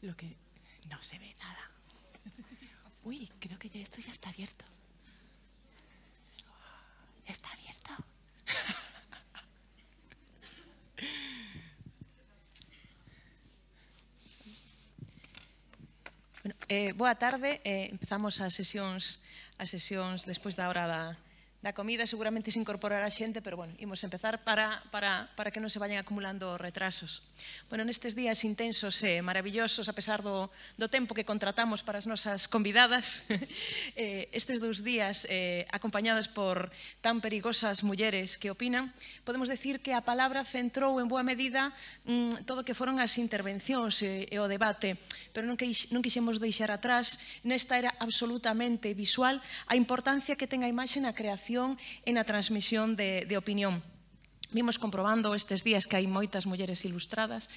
Lo que no se ve nada. Uy, creo que esto ya está abierto. ¿Está abierto? Bueno, boa tarde. Empezamos as sesións despois da hora da comida. Seguramente se incorporará xente, pero bueno, imos empezar para que non se vayan acumulando retrasos. Bueno, nestes días intensos e maravillosos, a pesar do tempo que contratamos para as nosas convidadas, estes 2 días acompañadas por tan perigosas mulleres que opinan, podemos decir que a palabra centrou en boa medida todo o que foron as intervencións e o debate, pero non quixemos deixar atrás nesta era absolutamente visual a importancia que ten a imaxe na creación e na transmisión de opinión. Vimos comprobando estes días que hai moitas mulleres ilustradas,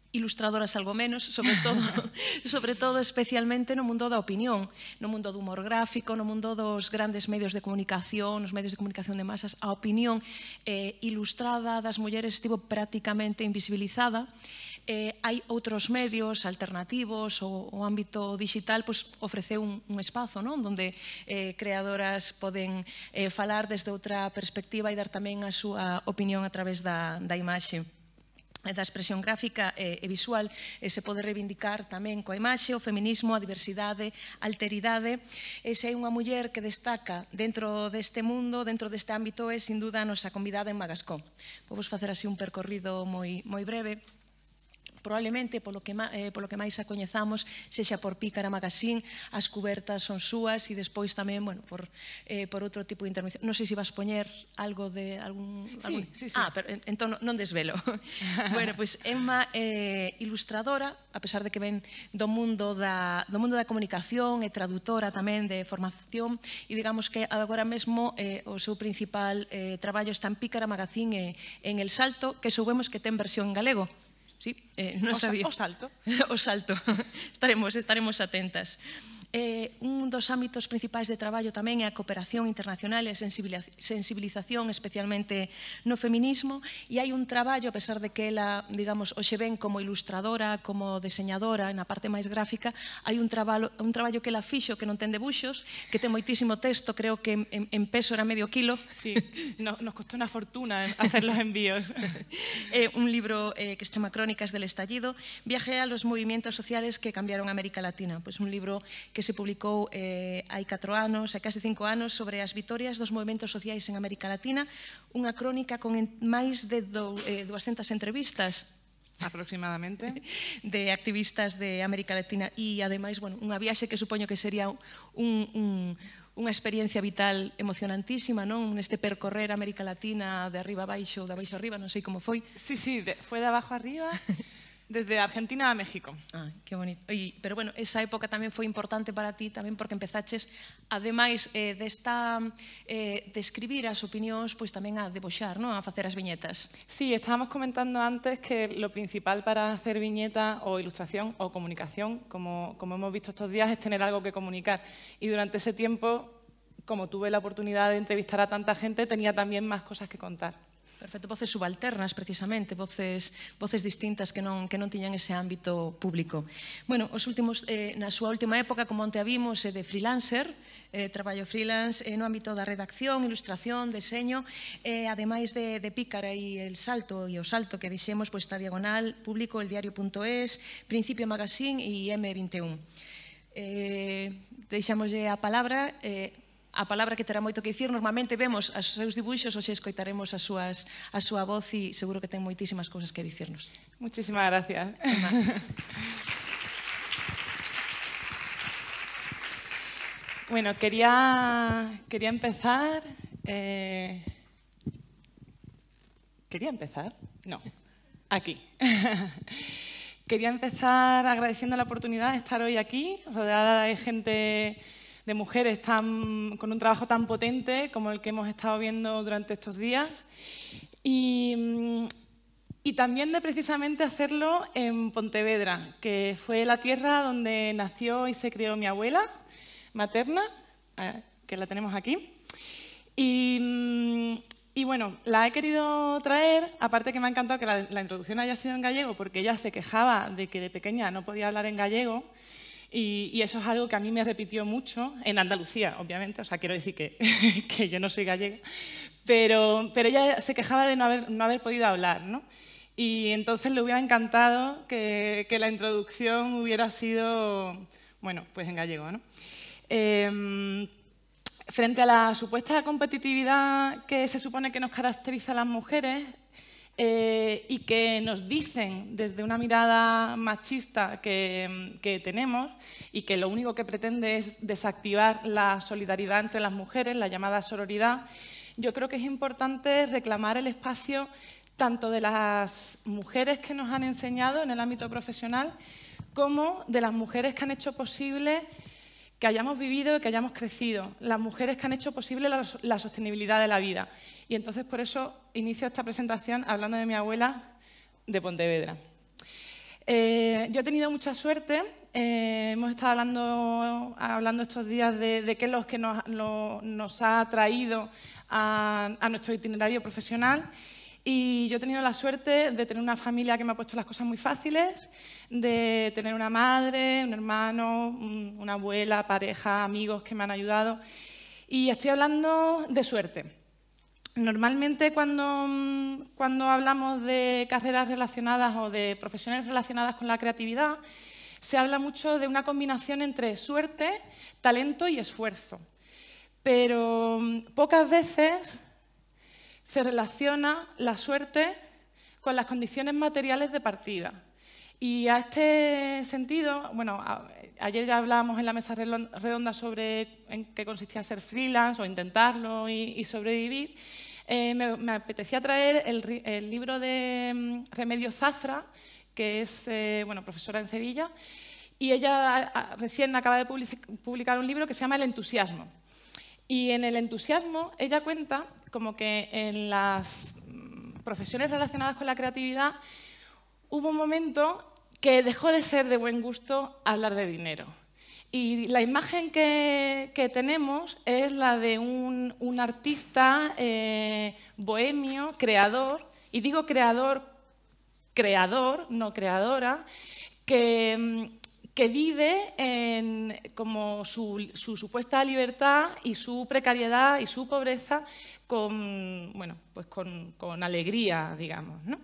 ilustradoras algo menos, sobre todo especialmente no mundo da opinión, no mundo do humor gráfico, no mundo dos grandes medios de comunicación, nos medios de comunicación de masas. A opinión ilustrada das mulleres estivo prácticamente invisibilizada. Hai outros medios alternativos, o ámbito digital ofreceu un espazo onde creadoras poden falar desde outra perspectiva e dar tamén a súa opinión a través da imaxe. Da expresión gráfica e visual se pode reivindicar tamén coa imaxe, o feminismo, a diversidade, a alteridade. Se hai unha muller que destaca dentro deste mundo, dentro deste ámbito, é sin duda a nosa convidada en Magascó. Vou facer así un percorrido moi breve. Probablemente, polo que máis a coñezamos, sexa por Pícara Magazine, as cubertas son súas e despois tamén, bueno, por outro tipo de intervención. Non sei se vas poñer algo de algún... Sí. Pero entón non desvelo. Bueno, pois Emma é ilustradora, a pesar de que ven do mundo da comunicación, é traductora tamén de formación, e digamos que agora mesmo o seu principal traballo está en Pícara Magazine en El Salto, que soubemos que ten versión en galego. Sí, non sabía. O salto. O salto. Estaremos atentas. Un dos ámbitos principais de traballo tamén é a cooperación internacional e a sensibilización, especialmente no feminismo, e hai un traballo, a pesar de que ela, digamos, hoxe ven como ilustradora, como deseñadora, na parte máis gráfica, hai un traballo que ela fixo, que non ten debuxos, que ten moitísimo texto, creo que en peso era medio kilo. Sí, nos costó unha fortuna hacer los envíos. Un libro que se chama Crónicas del Estallido, viaje a los movimientos sociales que cambiaron América Latina. Pois un libro que se publicou hai 4 anos, hai case 5 anos, sobre as vitorias dos movementos sociais en América Latina, unha crónica con máis de 200 entrevistas aproximadamente de activistas de América Latina e, ademais, bueno, unha viaxe que supoño que sería unha experiencia vital emocionantísima, non? Neste percorrer América Latina de arriba a baixo, de baixo a arriba, non sei como foi. Sí, foi de abajo a arriba. Desde Argentina a México. Qué bonito. Pero bueno, esa época tamén foi importante para ti, tamén porque empezaches, ademais de escribir as opinións, pois tamén a deboxar, a facer as viñetas. Sí, estábamos comentando antes que lo principal para hacer viñeta o ilustración o comunicación, como hemos visto estos días, es tener algo que comunicar. Y durante ese tiempo, como tuve la oportunidad de entrevistar a tanta gente, tenía también más cosas que contar. Perfecto, voces subalternas, precisamente, voces distintas que non tiñan ese ámbito público. Bueno, na súa última época, como onte a vimos, é de freelancer, traballo freelance no ámbito da redacción, ilustración, deseño, ademais de Pícara e o Salto que dixemos, pois está Diagonal, Público, eldiario.es, Principio Magazine e M21. Deixámoslle a palabra que terá moito que dicir. Normalmente vemos os seus dibuixos, hoxe escoitaremos a súa voz e seguro que ten moitísimas cousas que dicirnos. Muchísimas gracias. Bueno, quería empezar... ¿Quería empezar? No, aquí. Quería empezar agradeciendo la oportunidad de estar hoy aquí, rodeada de gente... de mujeres con un trabajo tan potente como el que hemos estado viendo durante estos días y también de precisamente hacerlo en Pontevedra, que fue la tierra donde nació y se crió mi abuela materna, que la tenemos aquí. Y bueno, la he querido traer, aparte que me ha encantado que la introducción haya sido en gallego, porque ella se quejaba de que de pequeña no podía hablar en gallego, y eso es algo que a mí me repitió mucho, en Andalucía, obviamente, o sea, quiero decir que, que yo no soy gallega, pero ella se quejaba de no haber podido hablar, ¿no? Y entonces le hubiera encantado que la introducción hubiera sido, bueno, pues en gallego, ¿no? Frente a la supuesta competitividad que se supone que nos caracteriza a las mujeres y que nos dicen desde una mirada machista que tenemos y que lo único que pretende es desactivar la solidaridad entre las mujeres, la llamada sororidad, yo creo que es importante reclamar el espacio tanto de las mujeres que nos han enseñado en el ámbito profesional como de las mujeres que han hecho posible que hayamos vivido y que hayamos crecido, las mujeres que han hecho posible la sostenibilidad de la vida. Y entonces por eso inicio esta presentación hablando de mi abuela de Pontevedra. Yo he tenido mucha suerte, hemos estado hablando estos días de qué es lo que nos ha traído a nuestro itinerario profesional. Y yo he tenido la suerte de tener una familia que me ha puesto las cosas muy fáciles, de tener una madre, un hermano, una abuela, pareja, amigos que me han ayudado. Y estoy hablando de suerte. Normalmente cuando hablamos de carreras relacionadas o de profesiones relacionadas con la creatividad, se habla mucho de una combinación entre suerte, talento y esfuerzo. Pero pocas veces se relaciona la suerte con las condiciones materiales de partida. Y a este sentido, bueno, ayer ya hablábamos en la mesa redonda sobre en qué consistía ser freelance o intentarlo y sobrevivir. Me apetecía traer el libro de Remedios Zafra, que es bueno, profesora en Sevilla, y ella recién acaba de publicar un libro que se llama El entusiasmo. Y en El entusiasmo ella cuenta como que en las profesiones relacionadas con la creatividad hubo un momento que dejó de ser de buen gusto hablar de dinero. Y la imagen que tenemos es la de un artista bohemio, creador, y digo creador, no creadora, que vive en como su supuesta libertad y su precariedad y su pobreza con, bueno, pues con alegría, digamos, ¿no?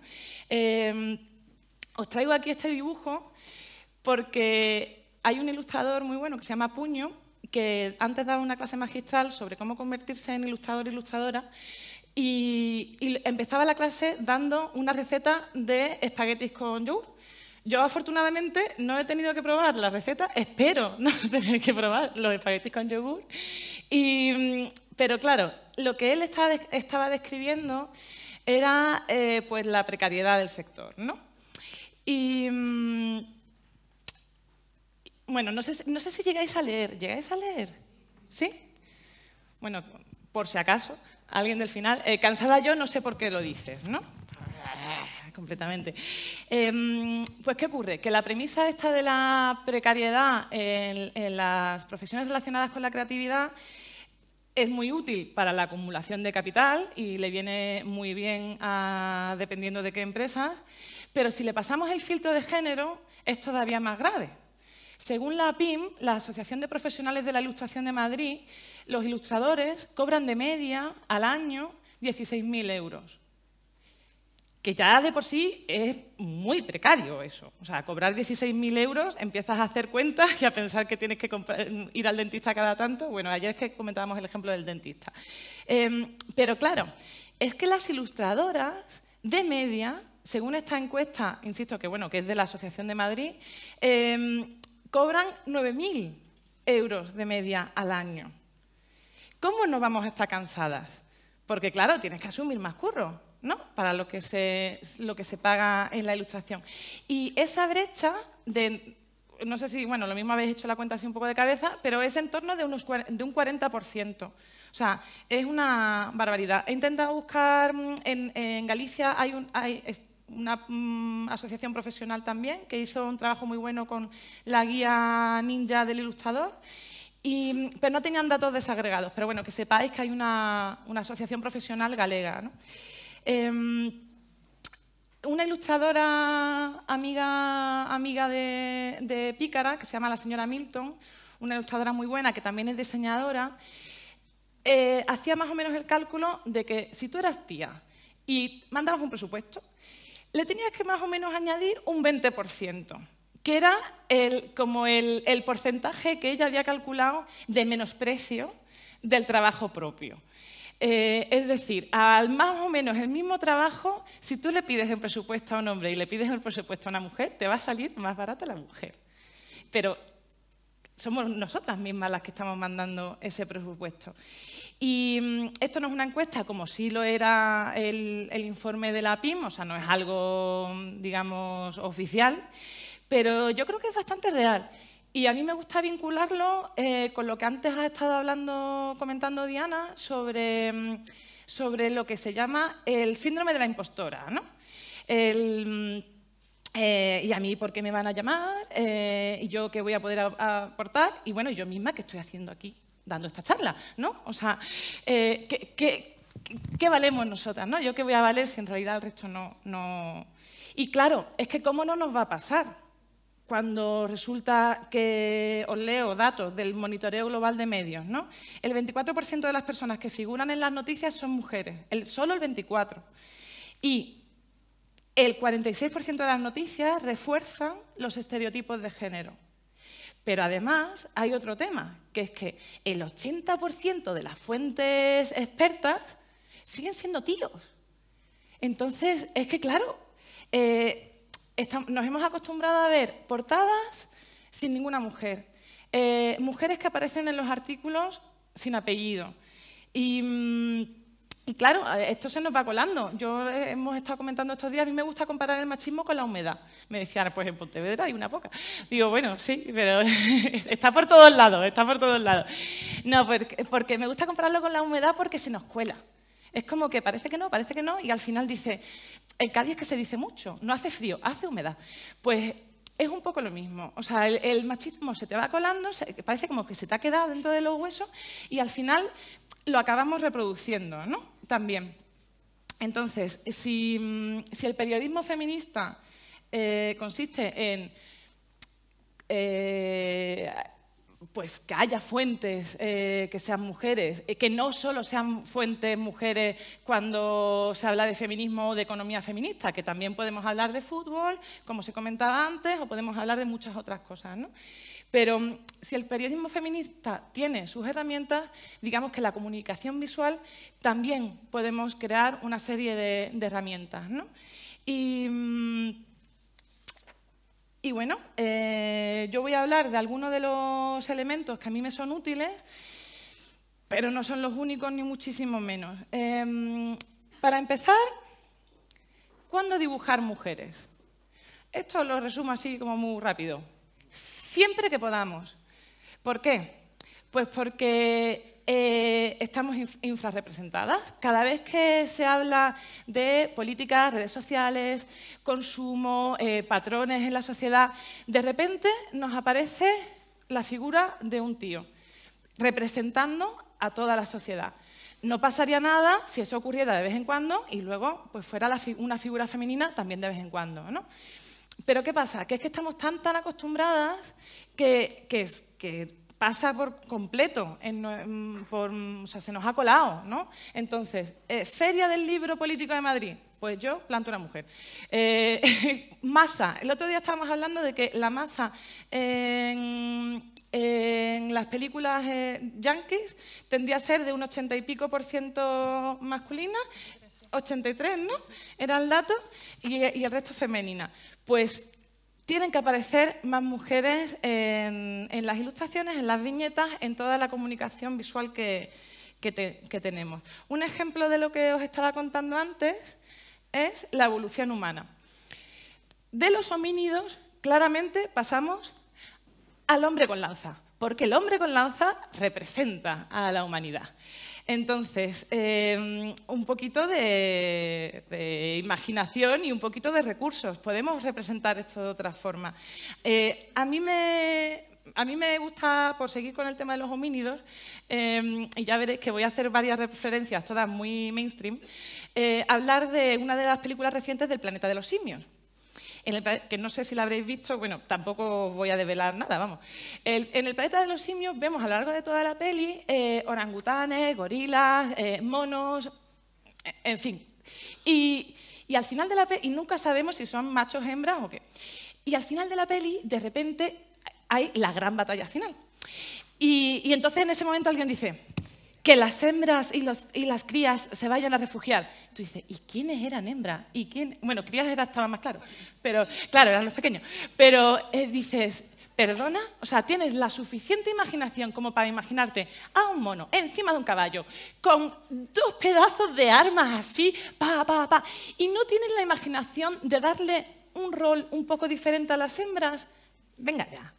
Os traigo aquí este dibujo porque hay un ilustrador muy bueno que se llama Puño, que antes daba una clase magistral sobre cómo convertirse en ilustrador e ilustradora y empezaba la clase dando una receta de espaguetis con yogur. Yo, afortunadamente, no he tenido que probar la receta, espero no tener que probar los espaguetis con yogur. Pero claro, lo que él estaba describiendo era pues la precariedad del sector, ¿no? Y bueno, no sé si llegáis a leer. ¿Llegáis a leer? ¿Sí? Bueno, por si acaso, alguien del final. Cansada yo, no sé por qué lo dices, ¿no? Completamente. Pues, ¿qué ocurre? Que la premisa esta de la precariedad en las profesiones relacionadas con la creatividad es muy útil para la acumulación de capital y le viene muy bien dependiendo de qué empresas, pero si le pasamos el filtro de género es todavía más grave. Según la APIM, la Asociación de Profesionales de la Ilustración de Madrid, los ilustradores cobran de media al año 16.000 euros. Que ya de por sí es muy precario eso. O sea, cobrar 16.000 euros, empiezas a hacer cuentas y a pensar que tienes que ir al dentista cada tanto. Bueno, ayer es que comentábamos el ejemplo del dentista. Pero claro, es que las ilustradoras de media, según esta encuesta, insisto, que bueno, que es de la Asociación de Madrid, cobran 9.000 euros de media al año. ¿Cómo no vamos a estar cansadas? Porque claro, tienes que asumir más curro, ¿no? Para lo que se paga en la ilustración. Y esa brecha de, no sé si, bueno, lo mismo habéis hecho la cuenta así un poco de cabeza, pero es en torno de un 40%. O sea, es una barbaridad. He intentado buscar, en Galicia hay una asociación profesional también que hizo un trabajo muy bueno con la guía ninja del ilustrador pero no tenían datos desagregados. Pero bueno, que sepáis que hay una asociación profesional galega, ¿no? Una ilustradora amiga de Pícara, que se llama la señora Milton, una ilustradora muy buena, que también es diseñadora, hacía más o menos el cálculo de que si tú eras tía y mandabas un presupuesto, le tenías que más o menos añadir un 20%, que era como el porcentaje que ella había calculado de menosprecio del trabajo propio. Es decir, al más o menos el mismo trabajo, si tú le pides el presupuesto a un hombre y le pides el presupuesto a una mujer, te va a salir más barata la mujer. Pero somos nosotras mismas las que estamos mandando ese presupuesto. Y esto no es una encuesta como sí lo era el informe de la PIM, o sea, no es algo, digamos, oficial, pero yo creo que es bastante real. Y a mí me gusta vincularlo con lo que antes ha estado comentando Diana sobre lo que se llama el síndrome de la impostora, ¿no? Y a mí, ¿por qué me van a llamar? ¿Y yo qué voy a poder aportar? Y bueno, yo misma, ¿qué estoy haciendo aquí dando esta charla? ¿No? O sea, ¿qué valemos nosotras? ¿No? ¿Yo qué voy a valer si en realidad el resto no? Y claro, es que ¿cómo no nos va a pasar? Cuando resulta que os leo datos del monitoreo global de medios, ¿no? El 24% de las personas que figuran en las noticias son mujeres, solo el 24%. Y el 46% de las noticias refuerzan los estereotipos de género. Pero además hay otro tema, que es que el 80% de las fuentes expertas siguen siendo tíos. Entonces, es que claro, nos hemos acostumbrado a ver portadas sin ninguna mujer, mujeres que aparecen en los artículos sin apellido. Y claro, esto se nos va colando. Hemos estado comentando estos días, a mí me gusta comparar el machismo con la humedad. Me decían, pues en Pontevedra hay una poca. Digo, bueno, sí, pero está por todos lados, está por todos lados. No, porque me gusta compararlo con la humedad porque se nos cuela. Es como que parece que no, y al final dice, en Cádiz es que se dice mucho, no hace frío, hace humedad. Pues es un poco lo mismo, o sea, el machismo se te va colando, parece como que se te ha quedado dentro de los huesos y al final lo acabamos reproduciendo, ¿no? También. Entonces, si el periodismo feminista consiste en pues que haya fuentes que sean mujeres, que no solo sean fuentes mujeres cuando se habla de feminismo o de economía feminista, que también podemos hablar de fútbol, como se comentaba antes, o podemos hablar de muchas otras cosas, ¿no? Pero si el periodismo feminista tiene sus herramientas, digamos que la comunicación visual también podemos crear una serie de herramientas, ¿no? Y bueno, yo voy a hablar de algunos de los elementos que a mí me son útiles, pero no son los únicos ni muchísimo menos. Para empezar, ¿cuándo dibujar mujeres? Esto lo resumo así como muy rápido. Siempre que podamos. ¿Por qué? Pues porque estamos infrarrepresentadas. Cada vez que se habla de políticas, redes sociales, consumo, patrones en la sociedad, de repente nos aparece la figura de un tío, representando a toda la sociedad. No pasaría nada si eso ocurriera de vez en cuando y luego pues fuera una figura femenina también de vez en cuando, ¿no? Pero ¿qué pasa? Que es que estamos tan acostumbradas que pasa por completo, o sea, se nos ha colado, ¿no? Entonces, Feria del Libro Político de Madrid, pues yo planto una mujer. Masa, el otro día estábamos hablando de que la masa en las películas yankees tendía a ser de un 80 y pico % masculina, 83, ¿no? Era el dato, y el resto femenina. Pues tienen que aparecer más mujeres en las ilustraciones, en las viñetas, en toda la comunicación visual que tenemos. Un ejemplo de lo que os estaba contando antes es la evolución humana. De los homínidos, claramente, pasamos al hombre con lanza, porque el hombre con lanza representa a la humanidad. Entonces, un poquito de imaginación y un poquito de recursos. Podemos representar esto de otra forma. A mí me a mí me gusta, por seguir con el tema de los homínidos, y ya veréis que voy a hacer varias referencias, todas muy mainstream, hablar de una de las películas recientes del Planeta de los Simios. Que no sé si la habréis visto, bueno, tampoco os voy a develar nada, vamos. En el Planeta de los Simios vemos a lo largo de toda la peli orangutanes, gorilas, monos, en fin. Y al final de la peli, y nunca sabemos si son machos, hembras o qué. Y al final de la peli, de repente, hay la gran batalla final. Y entonces en ese momento alguien dice que las hembras y las crías se vayan a refugiar. Tú dices, ¿y quiénes eran hembras? ¿Y quién? Bueno, crías estaba más claro, pero claro, eran los pequeños. Pero dices, ¿perdona? O sea, tienes la suficiente imaginación como para imaginarte a un mono encima de un caballo con 2 pedazos de armas así, y no tienes la imaginación de darle un rol un poco diferente a las hembras. Venga ya.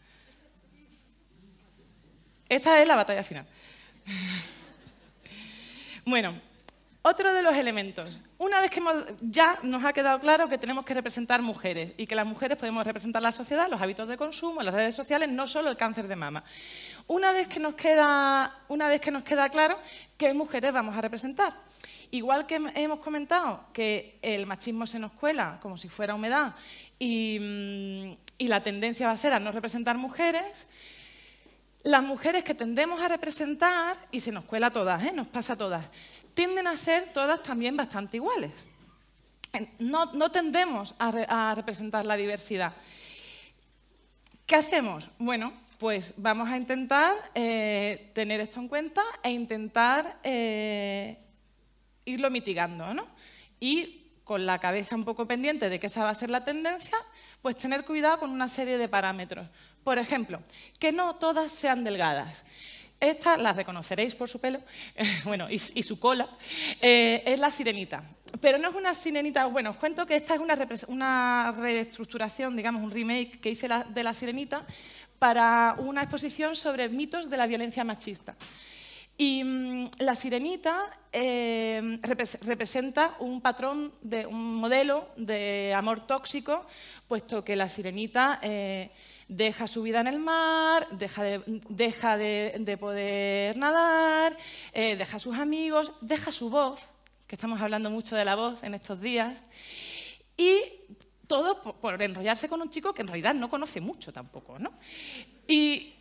Esta es la batalla final. Bueno, otro de los elementos. Una vez que ya nos ha quedado claro que tenemos que representar mujeres y que las mujeres podemos representar la sociedad, los hábitos de consumo, las redes sociales, no solo el cáncer de mama. Una vez que nos queda claro qué mujeres vamos a representar. Igual que hemos comentado que el machismo se nos cuela como si fuera humedad y la tendencia va a ser a no representar mujeres, las mujeres que tendemos a representar, y se nos cuela a todas, nos pasa a todas, tienden a ser todas también bastante iguales. No tendemos a representar la diversidad. ¿Qué hacemos? Bueno, pues vamos a intentar tener esto en cuenta e intentar irlo mitigando, ¿no? Y con la cabeza un poco pendiente de que esa va a ser la tendencia, pues tener cuidado con una serie de parámetros. Por ejemplo, que no todas sean delgadas. Esta, las reconoceréis por su pelo, bueno, y su cola, es la sirenita. Pero no es una sirenita, bueno, os cuento que esta es una reestructuración, digamos, un remake que hice de la sirenita para una exposición sobre mitos de la violencia machista. Y la sirenita representa un patrón, un modelo de amor tóxico, puesto que la sirenita deja su vida en el mar, deja de poder nadar, deja a sus amigos, deja su voz, que estamos hablando mucho de la voz en estos días, y todo por enrollarse con un chico que en realidad no conoce mucho tampoco, ¿no? Y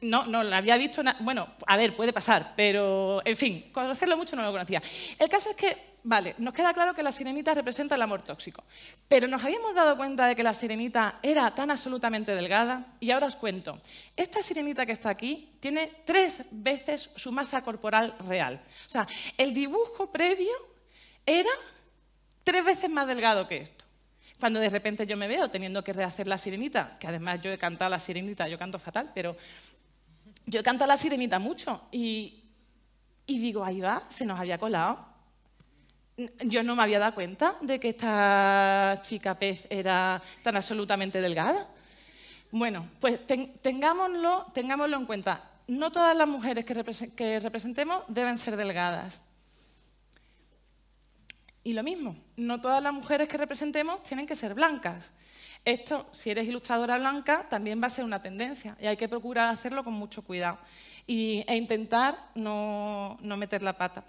no la había visto, bueno, a ver, puede pasar, pero, en fin, conocerlo mucho no lo conocía. El caso es que, vale, nos queda claro que la sirenita representa el amor tóxico, pero nos habíamos dado cuenta de que la sirenita era tan absolutamente delgada, y ahora os cuento. Esta sirenita que está aquí tiene 3 veces su masa corporal real. O sea, el dibujo previo era 3 veces más delgado que esto. Cuando de repente yo me veo teniendo que rehacer la sirenita, que además yo he cantado la sirenita, yo canto fatal, pero yo he cantado la sirenita mucho y digo, ahí va, se nos había colado. Yo no me había dado cuenta de que esta chica pez era tan absolutamente delgada. Bueno, pues tengámoslo en cuenta. No todas las mujeres que representemos deben ser delgadas. Y lo mismo, no todas las mujeres que representemos tienen que ser blancas. Esto, si eres ilustradora blanca, también va a ser una tendencia y hay que procurar hacerlo con mucho cuidado e intentar no meter la pata.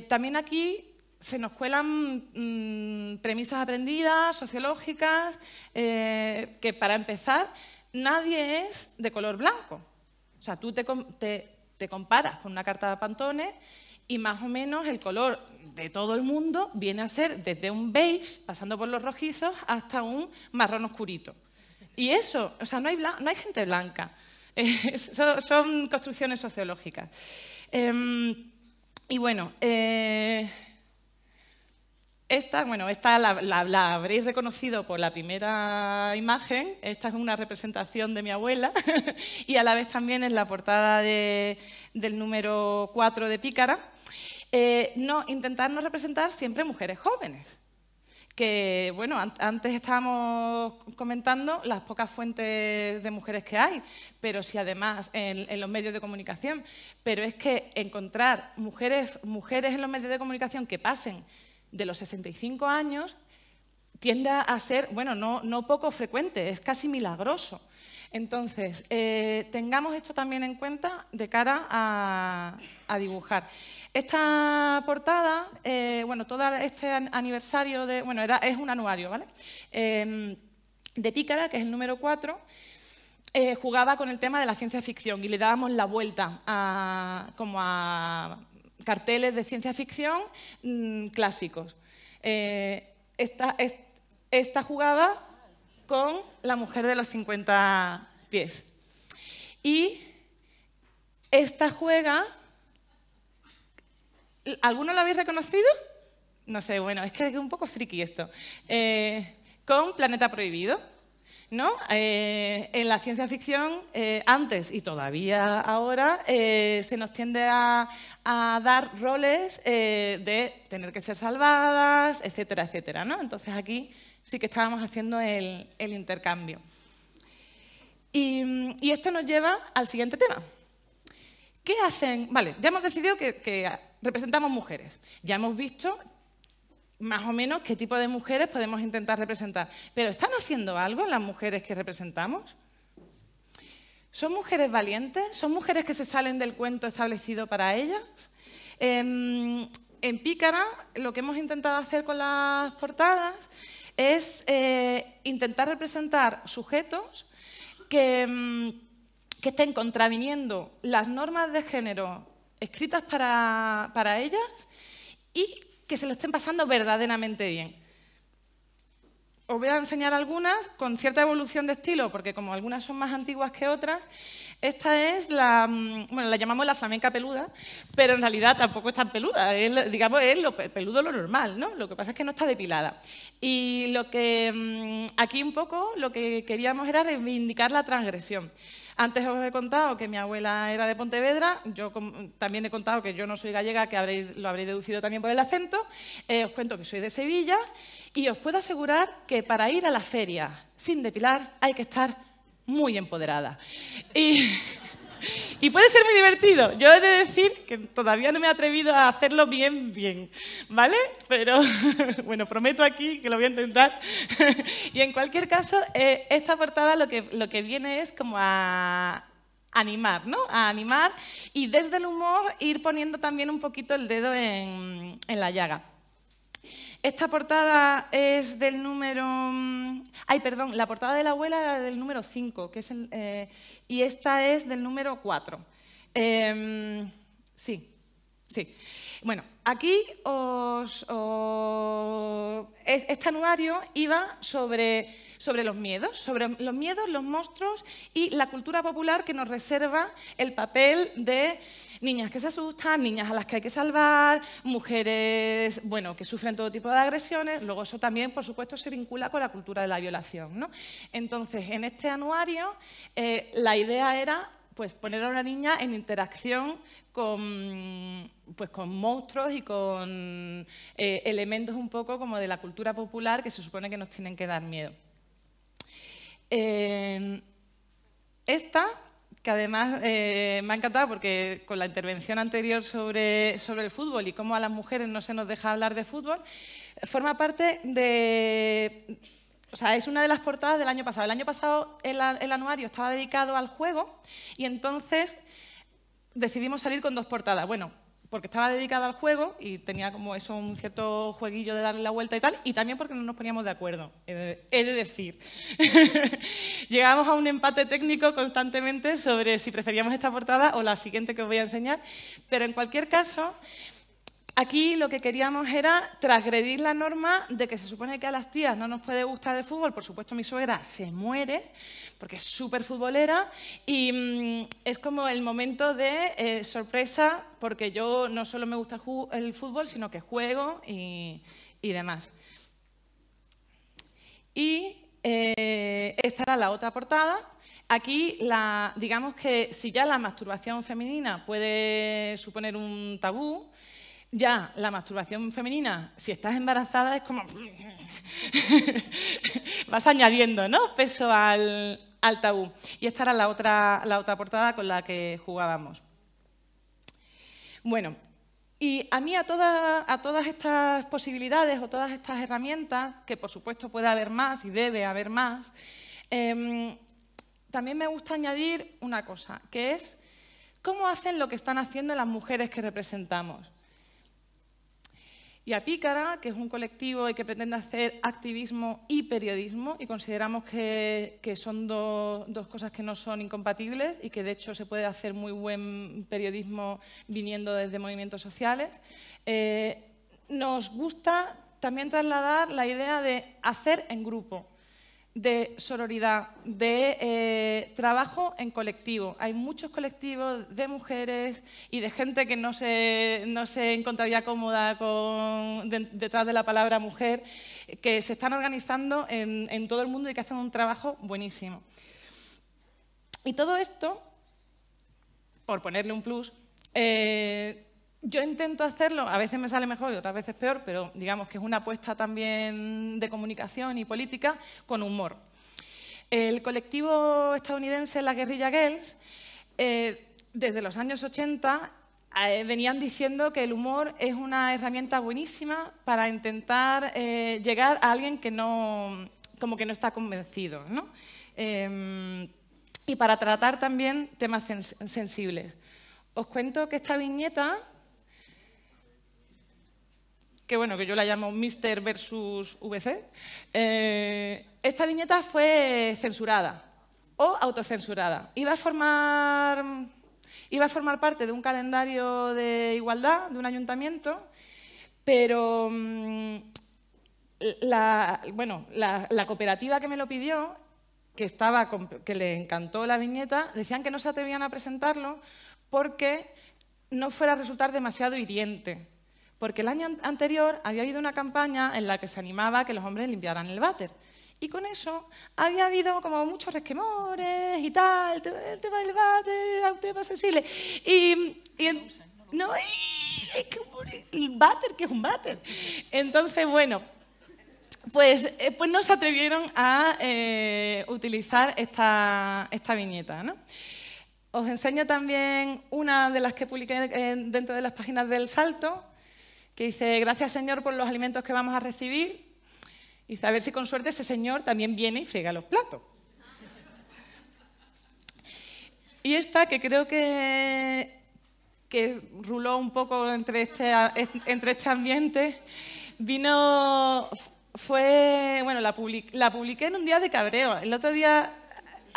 También aquí se nos cuelan premisas aprendidas, sociológicas, que para empezar, nadie es de color blanco. O sea, tú te comparas con una carta de Pantone y más o menos el color de todo el mundo viene a ser desde un beige, pasando por los rojizos, hasta un marrón oscurito. Y eso, o sea, no hay gente blanca. Son construcciones sociológicas. Y bueno, esta la habréis reconocido por la primera imagen. Esta es una representación de mi abuela y a la vez también es la portada del número 4 de Pícara. Intentar no representar siempre mujeres jóvenes. Que, bueno, antes estábamos comentando las pocas fuentes de mujeres que hay, pero sí además en los medios de comunicación. Pero es que encontrar mujeres en los medios de comunicación que pasen de los 65 años tiende a ser, bueno, no poco frecuente, es casi milagroso. Entonces, tengamos esto también en cuenta de cara a dibujar. Esta portada, bueno, todo este aniversario de, bueno, es un anuario, ¿vale? De Pícara, que es el número 4, jugaba con el tema de la ciencia ficción y le dábamos la vuelta como a carteles de ciencia ficción clásicos. Esta jugaba con la mujer de los 50 pies. Y esta juega... ¿Alguno lo habéis reconocido? No sé, bueno, es que es un poco friki esto. Con Planeta Prohibido, ¿no? En la ciencia ficción, antes y todavía ahora, se nos tiende a dar roles de tener que ser salvadas, etcétera, etcétera, ¿no? Entonces aquí sí que estábamos haciendo el intercambio. Y esto nos lleva al siguiente tema. ¿Qué hacen? Vale, ya hemos decidido que representamos mujeres. Ya hemos visto más o menos qué tipo de mujeres podemos intentar representar. Pero ¿están haciendo algo las mujeres que representamos? ¿Son mujeres valientes? ¿Son mujeres que se salen del cuento establecido para ellas? En Pícara, lo que hemos intentado hacer con las portadas es intentar representar sujetos que estén contraviniendo las normas de género escritas para ellas y que se lo estén pasando verdaderamente bien. Os voy a enseñar algunas con cierta evolución de estilo, porque como algunas son más antiguas que otras, esta es bueno, la llamamos la flamenca peluda, pero en realidad tampoco es tan peluda, digamos, es lo peludo lo normal, ¿no? Lo que pasa es que no está depilada. Y lo que aquí un poco lo que queríamos era reivindicar la transgresión. Antes os he contado que mi abuela era de Pontevedra, yo también he contado que yo no soy gallega, que lo habréis deducido también por el acento. Os cuento que soy de Sevilla y os puedo asegurar que para ir a la feria sin depilar hay que estar muy empoderada. Y puede ser muy divertido. Yo he de decir que todavía no me he atrevido a hacerlo bien, ¿vale? Pero, bueno, prometo aquí que lo voy a intentar. Y en cualquier caso, esta portada lo que viene es como a animar, ¿no? A animar y desde el humor ir poniendo también un poquito el dedo en la llaga. Esta portada es del número... Ay, perdón, la portada de la abuela era del número 5, que es y esta es del número 4. Sí. Bueno, aquí este anuario iba sobre los miedos, los monstruos y la cultura popular que nos reserva el papel de niñas que se asustan, niñas a las que hay que salvar, mujeres, bueno, que sufren todo tipo de agresiones. Luego eso también, por supuesto, se vincula con la cultura de la violación, ¿no? Entonces, en este anuario, la idea era pues, poner a una niña en interacción con monstruos y con elementos un poco como de la cultura popular que se supone que nos tienen que dar miedo. Esta, que además me ha encantado porque con la intervención anterior sobre el fútbol y cómo a las mujeres no se nos deja hablar de fútbol, forma parte de... O sea, es una de las portadas del año pasado. El año pasado el anuario estaba dedicado al juego y entonces decidimos salir con 2 portadas. Bueno, porque estaba dedicado al juego y tenía como eso un cierto jueguillo de darle la vuelta y tal, y también porque no nos poníamos de acuerdo, he de decir. Llegábamos a un empate técnico constantemente sobre si preferíamos esta portada o la siguiente que os voy a enseñar, pero en cualquier caso, aquí lo que queríamos era transgredir la norma de que se supone que a las tías no nos puede gustar el fútbol. Por supuesto, mi suegra se muere porque es súper futbolera y es como el momento de sorpresa porque yo no solo me gusta el fútbol, sino que juego y demás. Y esta era la otra portada. Aquí, digamos que si ya la masturbación femenina puede suponer un tabú, ya la masturbación femenina, si estás embarazada, es como... vas añadiendo, ¿no?, peso al tabú. Y esta era la otra portada con la que jugábamos. Bueno, y a mí a todas estas posibilidades o todas estas herramientas, que por supuesto puede haber más y debe haber más, también me gusta añadir una cosa, que es cómo hacen lo que están haciendo las mujeres que representamos. Y a Pícara, que es un colectivo y que pretende hacer activismo y periodismo, y consideramos que son dos cosas que no son incompatibles y que de hecho se puede hacer muy buen periodismo viniendo desde movimientos sociales, nos gusta también trasladar la idea de hacer en grupo, de sororidad, de trabajo en colectivo. Hay muchos colectivos de mujeres y de gente que no se encontraría cómoda detrás de la palabra mujer, que se están organizando en todo el mundo y que hacen un trabajo buenísimo. Y todo esto, por ponerle un plus, yo intento hacerlo, a veces me sale mejor y otras veces peor, pero digamos que es una apuesta también de comunicación y política con humor. El colectivo estadounidense La Guerrilla Girls, desde los años 80, venían diciendo que el humor es una herramienta buenísima para intentar llegar a alguien que como que no está convencido, ¿no? Y para tratar también temas sensibles. Os cuento que esta viñeta, que bueno, que yo la llamo Mr. versus VC, esta viñeta fue censurada o autocensurada. Iba a formar parte de un calendario de igualdad de un ayuntamiento, pero la cooperativa que me lo pidió, que le encantó la viñeta, decían que no se atrevían a presentarlo porque no fuera a resultar demasiado hiriente. Porque el año anterior había habido una campaña en la que se animaba a que los hombres limpiaran el váter. Y con eso había habido como muchos resquemores y tal, el tema del váter era un tema sensible. No, es que el váter, que es un váter. Entonces, bueno, pues no se atrevieron a utilizar esta viñeta, ¿no? Os enseño también una de las que publiqué dentro de las páginas del Salto, que dice: gracias, Señor, por los alimentos que vamos a recibir. Dice: a ver si con suerte ese señor también viene y friega los platos. Y esta, que creo que ruló un poco entre este ambiente, bueno, la publiqué en un día de cabreo. El otro día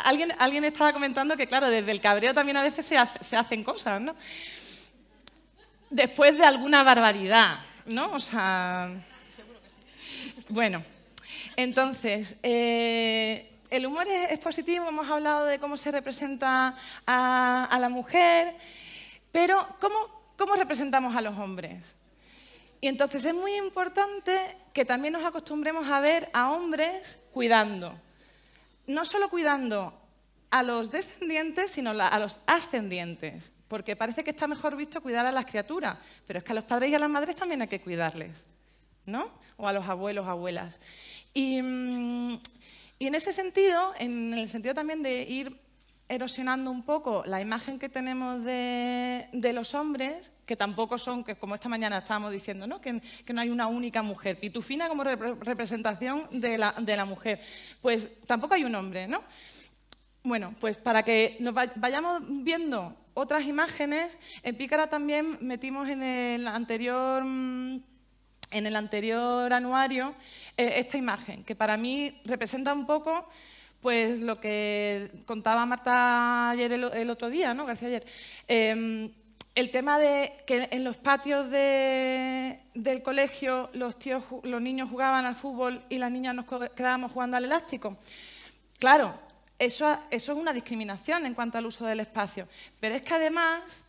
alguien estaba comentando que, claro, desde el cabreo también a veces se hacen cosas, ¿no? Después de alguna barbaridad, ¿no? O sea, seguro que sí. Bueno, entonces, el humor es positivo, hemos hablado de cómo se representa a la mujer, pero ¿cómo representamos a los hombres? Y entonces es muy importante que también nos acostumbremos a ver a hombres cuidando. No solo cuidando a los descendientes, sino a los ascendientes. Porque parece que está mejor visto cuidar a las criaturas, pero es que a los padres y a las madres también hay que cuidarles, ¿no? O a los abuelos, abuelas. Y en ese sentido, en el sentido también de ir erosionando un poco la imagen que tenemos de los hombres, que tampoco son, que como esta mañana estábamos diciendo, ¿no? Que no hay una única mujer, pitufina como representación de la mujer, pues tampoco hay un hombre, ¿no? Bueno, pues para que nos vayamos viendo otras imágenes, en Pícara también metimos en el anterior anuario esta imagen, que para mí representa un poco pues lo que contaba Marta ayer el otro día, ¿no? García ayer. El tema de que en los patios del colegio los niños jugaban al fútbol y las niñas nos quedábamos jugando al elástico. Claro, eso es una discriminación en cuanto al uso del espacio, pero es que además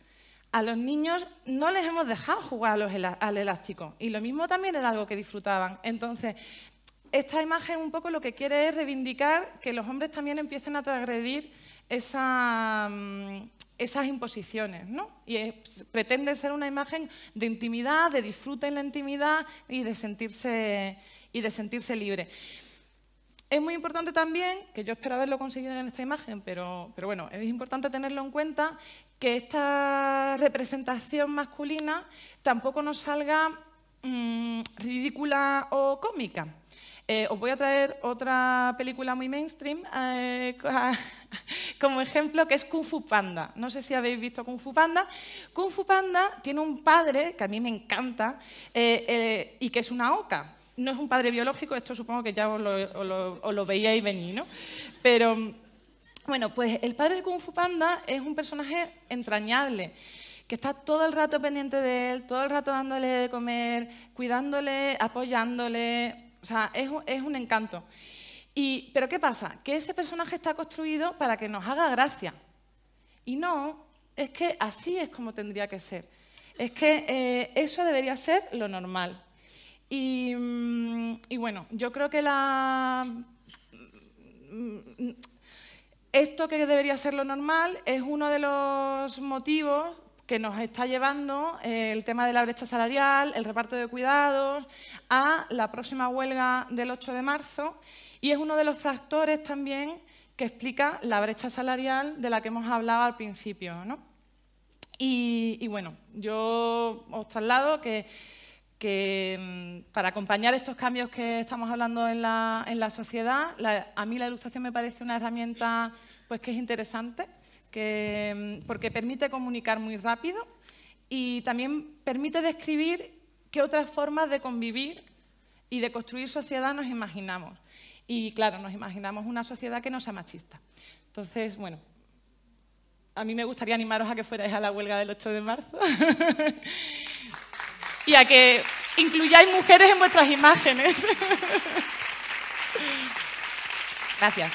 a los niños no les hemos dejado jugar al elástico y lo mismo también era algo que disfrutaban. Entonces, esta imagen un poco lo que quiere es reivindicar que los hombres también empiecen a transgredir esas imposiciones, ¿no? Y pretende ser una imagen de intimidad, de disfrute en la intimidad y de sentirse libre. Es muy importante también, que yo espero haberlo conseguido en esta imagen, pero bueno, es importante tenerlo en cuenta, que esta representación masculina tampoco nos salga ridícula o cómica. Os voy a traer otra película muy mainstream como ejemplo, que es Kung Fu Panda. No sé si habéis visto Kung Fu Panda. Kung Fu Panda tiene un padre, que a mí me encanta, y que es una oca. No es un padre biológico, esto supongo que ya os lo veíais venir, ¿no? Pero, bueno, pues el padre de Kung Fu Panda es un personaje entrañable, que está todo el rato pendiente de él, todo el rato dándole de comer, cuidándole, apoyándole. O sea, es un encanto. Pero ¿qué pasa? Que ese personaje está construido para que nos haga gracia. Y no, es que así es como tendría que ser. Es que eso debería ser lo normal. Y bueno, yo creo que esto que debería ser lo normal es uno de los motivos que nos está llevando el tema de la brecha salarial, el reparto de cuidados, a la próxima huelga del 8 de marzo, y es uno de los factores también que explica la brecha salarial de la que hemos hablado al principio, ¿no? Y bueno, yo os traslado que para acompañar estos cambios que estamos hablando en la sociedad, a mí la ilustración me parece una herramienta pues, que es interesante, porque permite comunicar muy rápido y también permite describir qué otras formas de convivir y de construir sociedad nos imaginamos. Y claro, nos imaginamos una sociedad que no sea machista. Entonces, bueno, a mí me gustaría animaros a que fuerais a la huelga del 8 de marzo y a que incluyáis mujeres en vuestras imágenes. Gracias.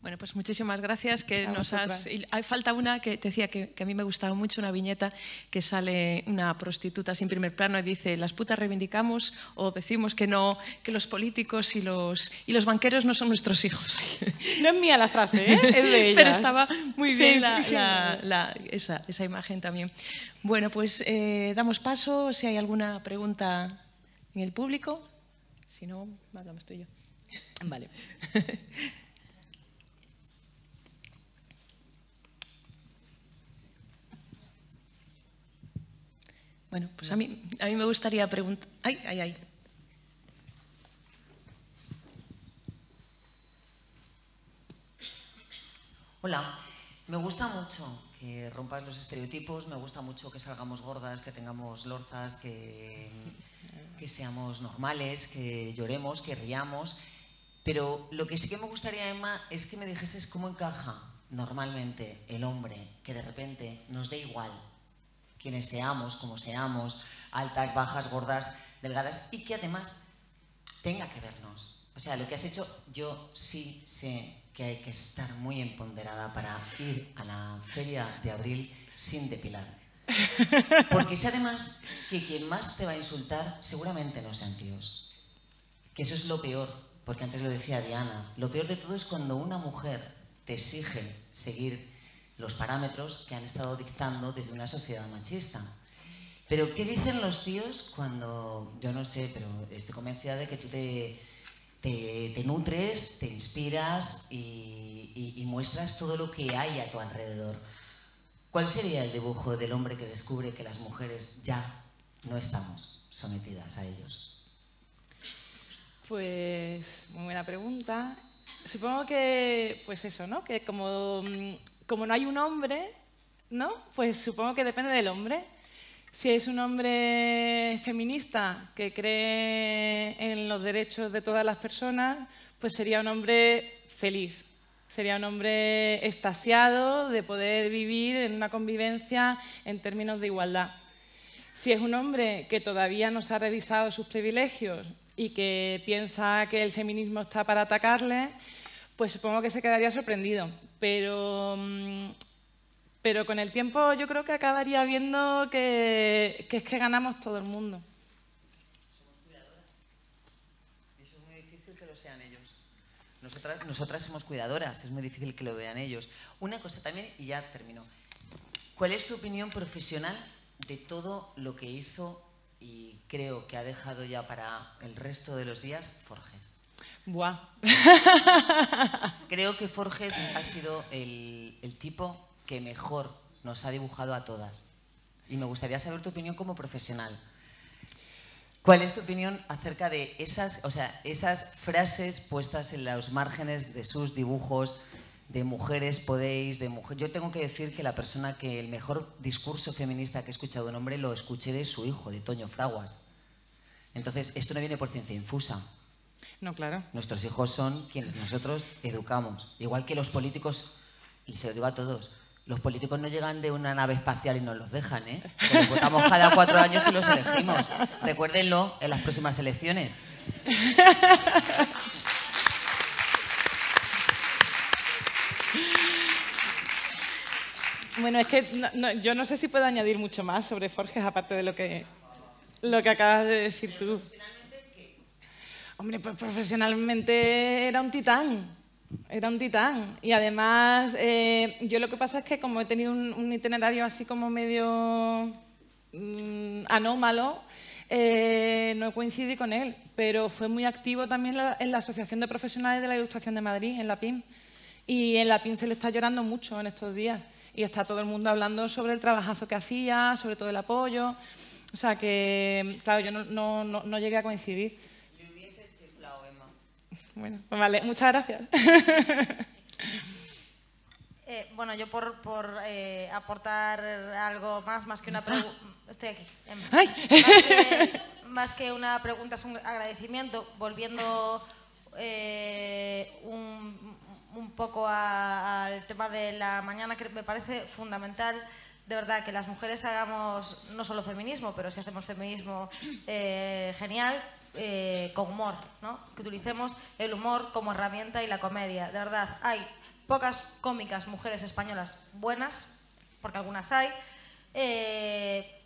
Bueno, pues muchísimas gracias. Que nos has... Falta una que te decía que a mí me gustaba mucho, una viñeta que sale una prostituta sin primer plano y dice: las putas reivindicamos o decimos que no, que los políticos y los banqueros no son nuestros hijos. No es mía la frase, ¿eh? Es de ella. Pero estaba muy bien sí. esa imagen también. Bueno, pues damos paso si hay alguna pregunta en el público. Si no, hablamos tú y yo. Vale. Bueno, pues a mí me gustaría preguntar... ¡Ay! Hola, me gusta mucho que rompas los estereotipos, me gusta mucho que salgamos gordas, que tengamos lorzas, que seamos normales, que lloremos, que riamos. Pero lo que sí que me gustaría, Emma, es que me dijeses cómo encaja normalmente el hombre, que de repente nos dé igual quienes seamos, como seamos, altas, bajas, gordas, delgadas, y que además tenga que vernos. O sea, lo que has hecho, yo sí sé que hay que estar muy empoderada para ir a la feria de abril sin depilar. Porque sé además que quien más te va a insultar seguramente no sean tíos. Que eso es lo peor, porque antes lo decía Diana, lo peor de todo es cuando una mujer te exige seguir los parámetros que han estado dictando desde una sociedad machista. Pero ¿qué dicen los tíos cuando, yo no sé, pero estoy convencida de que tú te nutres, te inspiras y muestras todo lo que hay a tu alrededor? ¿Cuál sería el dibujo del hombre que descubre que las mujeres ya no estamos sometidas a ellos? Pues, muy buena pregunta. Supongo que, pues eso, ¿no? Que como no hay un hombre, ¿no? Pues supongo que depende del hombre. Si es un hombre feminista que cree en los derechos de todas las personas, pues sería un hombre feliz. Sería un hombre extasiado de poder vivir en una convivencia en términos de igualdad. Si es un hombre que todavía no se ha revisado sus privilegios y que piensa que el feminismo está para atacarle, pues supongo que se quedaría sorprendido. Pero con el tiempo yo creo que acabaría viendo que es que ganamos todo el mundo. Somos cuidadoras. Y eso es muy difícil que lo sean ellos. Nosotras somos cuidadoras, es muy difícil que lo vean ellos. Una cosa también, y ya termino. ¿Cuál es tu opinión profesional de todo lo que hizo y creo que ha dejado ya para el resto de los días Forges? Buah. Creo que Forges ha sido el tipo que mejor nos ha dibujado a todas. Y me gustaría saber tu opinión como profesional. ¿Cuál es tu opinión acerca de esas frases puestas en los márgenes de sus dibujos de mujeres podéis, de mujer? Yo tengo que decir que la persona que el mejor discurso feminista que he escuchado de un hombre lo escuché de su hijo, de Toño Fraguas. Entonces, esto no viene por ciencia infusa. No, claro. Nuestros hijos son quienes nosotros educamos. Igual que los políticos, y se lo digo a todos, los políticos no llegan de una nave espacial y nos los dejan, ¿eh? Los votamos cada 4 años y los elegimos. Recuérdenlo en las próximas elecciones. Bueno, es que yo no sé si puedo añadir mucho más sobre Forges, aparte de lo que acabas de decir tú. Hombre, pues profesionalmente era un titán. Era un titán. Y además, yo lo que pasa es que como he tenido un itinerario así como medio anómalo, no he coincidido con él, pero fue muy activo también en la Asociación de Profesionales de la Ilustración de Madrid, en la PIM. Y en la PIM se le está llorando mucho en estos días. Y está todo el mundo hablando sobre el trabajazo que hacía, sobre todo el apoyo. O sea que, claro, yo no llegué a coincidir. Bueno, pues vale, muchas gracias. Bueno, yo por aportar algo más que una pregunta... Estoy aquí. Más que una pregunta, es un agradecimiento. Volviendo un poco al tema de la mañana, que me parece fundamental, de verdad, que las mujeres hagamos no solo feminismo, pero si hacemos feminismo, genial, con humor, ¿no? Que utilicemos el humor como herramienta y la comedia. De verdad, hay pocas cómicas mujeres españolas buenas, porque algunas hay,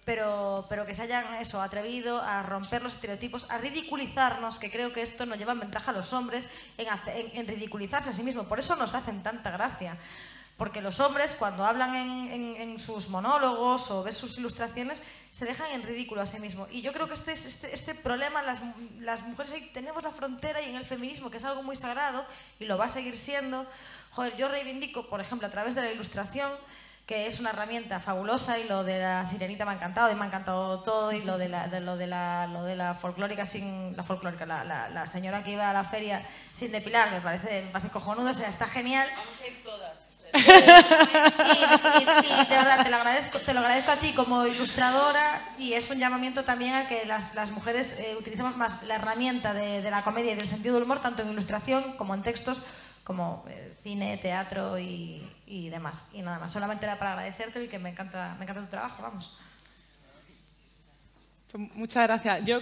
pero que se hayan atrevido a romper los estereotipos, a ridiculizarnos, que creo que esto nos lleva en ventaja a los hombres en ridiculizarse a sí mismos. Por eso nos hacen tanta gracia. Porque los hombres, cuando hablan en sus monólogos o ves sus ilustraciones, se dejan en ridículo a sí mismos. Y yo creo que este problema, las mujeres ahí tenemos la frontera, y en el feminismo, que es algo muy sagrado y lo va a seguir siendo. Joder, yo reivindico, por ejemplo, a través de la ilustración, que es una herramienta fabulosa, y lo de la sirenita me ha encantado, y me ha encantado todo, y lo de la folclórica la señora que iba a la feria sin depilar, me parece cojonudo, o sea, está genial. Vamos a ir todas. Y de verdad te lo agradezco a ti como ilustradora, y es un llamamiento también a que las mujeres utilicemos más la herramienta de la comedia y del sentido del humor, tanto en ilustración como en textos, como cine, teatro y demás. Y nada más, solamente era para agradecerte y que me encanta tu trabajo, vamos. Muchas gracias. Yo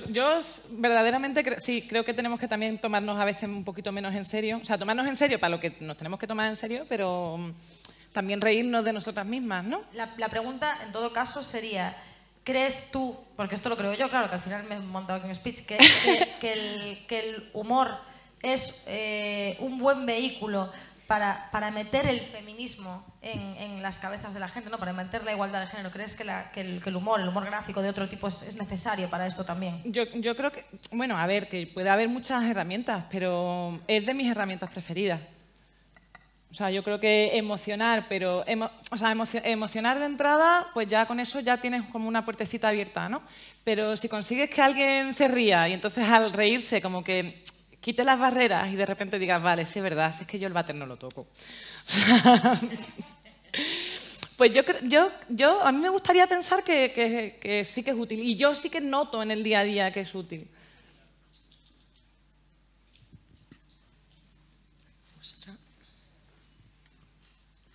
verdaderamente creo que tenemos que también tomarnos a veces un poquito menos en serio. O sea, tomarnos en serio para lo que nos tenemos que tomar en serio, pero también reírnos de nosotras mismas, ¿no? La pregunta, en todo caso, sería, ¿crees tú, porque esto lo creo yo, claro, que al final me he montado aquí un speech, que el humor es un buen vehículo para meter el feminismo en las cabezas de la gente, ¿no? Para meter la igualdad de género? ¿Crees que el humor gráfico de otro tipo es necesario para esto también? Yo creo que, bueno, a ver, que puede haber muchas herramientas, pero es de mis herramientas preferidas. O sea, yo creo que emocionar, pero emocionar de entrada, pues ya con eso ya tienes como una puertecita abierta, ¿no? Pero si consigues que alguien se ría y entonces al reírse como que quite las barreras y de repente digas, vale, sí es verdad, si es que yo el váter no lo toco. O sea, pues a mí me gustaría pensar que sí que es útil, y yo sí que noto en el día a día que es útil.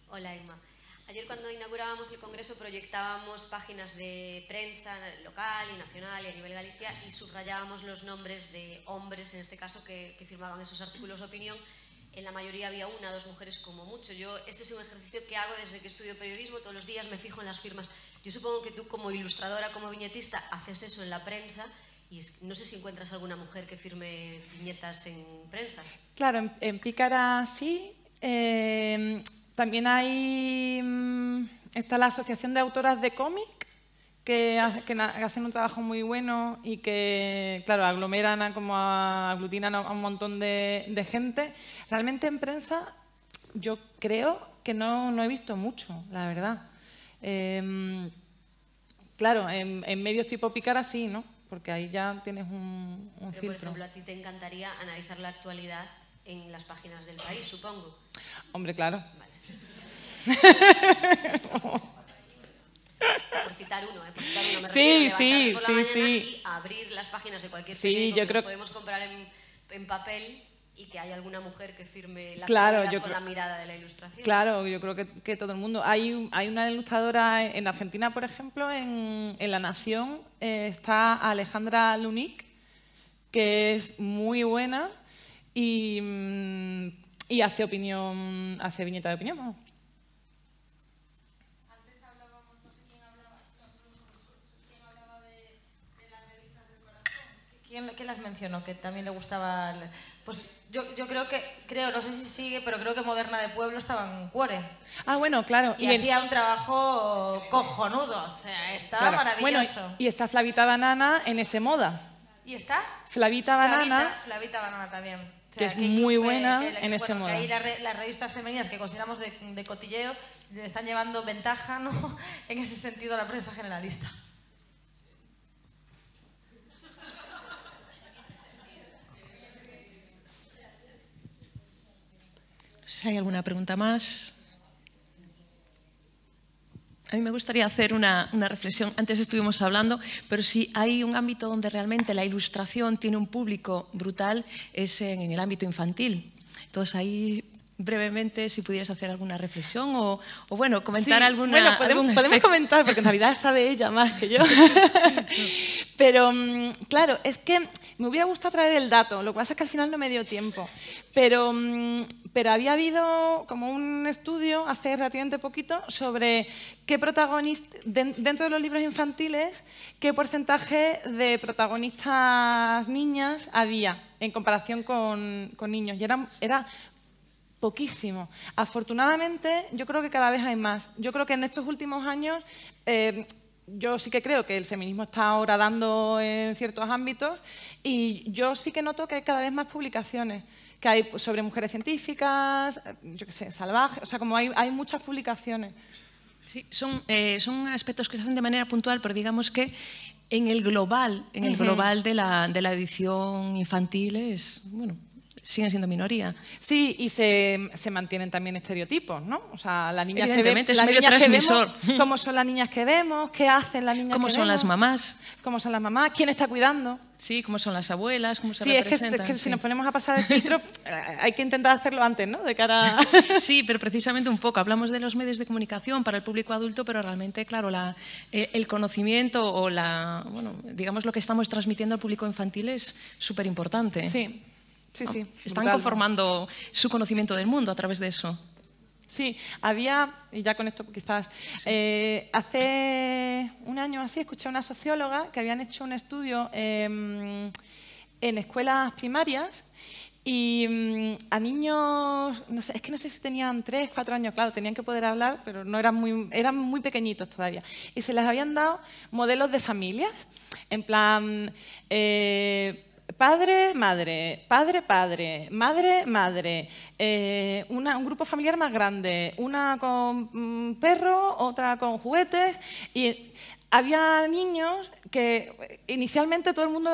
Hola, Inma. Ayer cuando inaugurábamos el Congreso proyectábamos páginas de prensa local y nacional y a nivel Galicia y subrayábamos los nombres de hombres, en este caso, que firmaban esos artículos de opinión. En la mayoría había 1 o 2 mujeres como mucho. Ese es un ejercicio que hago desde que estudio periodismo. Todos los días me fijo en las firmas. Yo supongo que tú, como ilustradora, como viñetista, haces eso en la prensa, y no sé si encuentras alguna mujer que firme viñetas en prensa. Claro, en Pícara sí. También está la Asociación de Autoras de Cómic, que hacen un trabajo muy bueno y que, claro, aglutinan a un montón de gente. Realmente en prensa yo creo que no he visto mucho, la verdad. Claro, en medios tipo Pícara sí, ¿no? porque ahí ya tienes un Pero, filtro. por ejemplo, a ti te encantaría analizar la actualidad en las páginas del País, supongo. Hombre, claro. Vale. Por citar uno, por citar uno. Me Sí, refiero a levantarte por la mañana sí. y abrir las páginas de cualquier Sí, periódico yo que creo nos podemos comprar en papel y que haya alguna mujer que firme la Claro, actualidad yo con creo- la mirada de la ilustración. Claro, yo creo que todo el mundo. Hay una ilustradora en Argentina, por ejemplo, en La Nación, está Alejandra Lunic, que es muy buena y hace viñeta de opinión. Vamos. Antes hablábamos, no sé quién hablaba de las revistas del corazón. ¿Quién las mencionó? Que también le gustaba. Pues yo creo, no sé si sigue, pero creo que Moderna de Pueblo estaba en Cuore. Ah, bueno, claro. Y hacía un trabajo cojonudo, o sea, estaba claro. maravilloso. Bueno, y está Flavita Banana en ese moda. ¿Y está? Flavita Banana, Flavita Banana también. O que es muy buena en ese moda. Que ahí las revistas femeninas que consideramos de cotilleo están llevando ventaja, ¿no? En ese sentido a la prensa generalista. No sé si hay alguna pregunta más. A mí me gustaría hacer una reflexión. Antes estuvimos hablando, pero si hay un ámbito donde realmente la ilustración tiene un público brutal, es en el ámbito infantil. Entonces ahí, brevemente, si pudieras hacer alguna reflexión o bueno, comentar Sí, algún bueno, podemos aspecto. comentar, porque en realidad sabe ella más que yo. Pero, claro, es que me hubiera gustado traer el dato, lo que pasa es que al final no me dio tiempo. Pero había habido como un estudio hace relativamente poquito sobre qué protagonistas, dentro de los libros infantiles, qué porcentaje de protagonistas niñas había en comparación con niños. Y era poquísimo. Afortunadamente, yo creo que cada vez hay más. Yo creo que en estos últimos años, yo sí que creo que el feminismo está ahora dando en ciertos ámbitos y yo sí que noto que hay cada vez más publicaciones que hay sobre mujeres científicas, yo qué sé, salvajes, o sea, como hay muchas publicaciones. Sí, son aspectos que se hacen de manera puntual, pero digamos que en el global, de la edición infantil siguen siendo minoría. Sí, y se mantienen también estereotipos, ¿no? O sea, las niñas Evidentemente, que es medio transmisor. cómo son las niñas que vemos, qué hacen las niñas que vemos. ¿Cómo son las mamás? ¿Cómo son las mamás? ¿Quién está cuidando? Sí, cómo son las abuelas, cómo se Sí, es representan. que si nos ponemos a pasar el filtro, hay que intentar hacerlo antes, ¿no? De cara a... Sí, pero precisamente un poco. Hablamos de los medios de comunicación para el público adulto, pero realmente, claro, el conocimiento o digamos lo que estamos transmitiendo al público infantil es súper importante. Sí. Sí, están brutal. conformando su conocimiento del mundo a través de eso. Sí, había, y ya con esto quizás, hace un año así escuché a una socióloga que habían hecho un estudio en escuelas primarias y a niños, no sé si tenían 3, 4 años, claro, tenían que poder hablar, pero no eran muy pequeñitos todavía. Y se les habían dado modelos de familias, en plan... padre, madre, padre, madre, madre, un grupo familiar más grande, una con perro, otra con juguetes, y había niños que inicialmente todo el mundo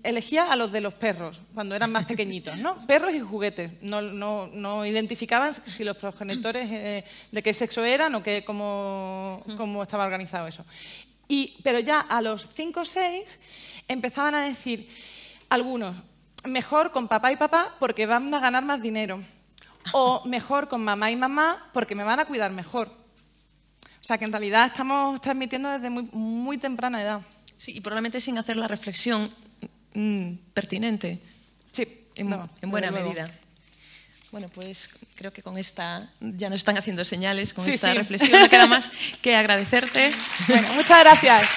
elegía a los de los perros, cuando eran más pequeñitos, ¿no? Perros y juguetes, no identificaban si los progenitores de qué sexo eran o cómo estaba organizado eso. Pero ya a los 5 o 6 empezaban a decir... Algunos, mejor con papá y papá porque van a ganar más dinero. O mejor con mamá y mamá porque me van a cuidar mejor. O sea que en realidad estamos transmitiendo desde muy, muy temprana edad. Sí, y probablemente sin hacer la reflexión pertinente. Sí, en buena medida. Bueno, pues creo que con esta ya nos están haciendo señales, con esta reflexión no queda más que agradecerte. Bueno, muchas gracias.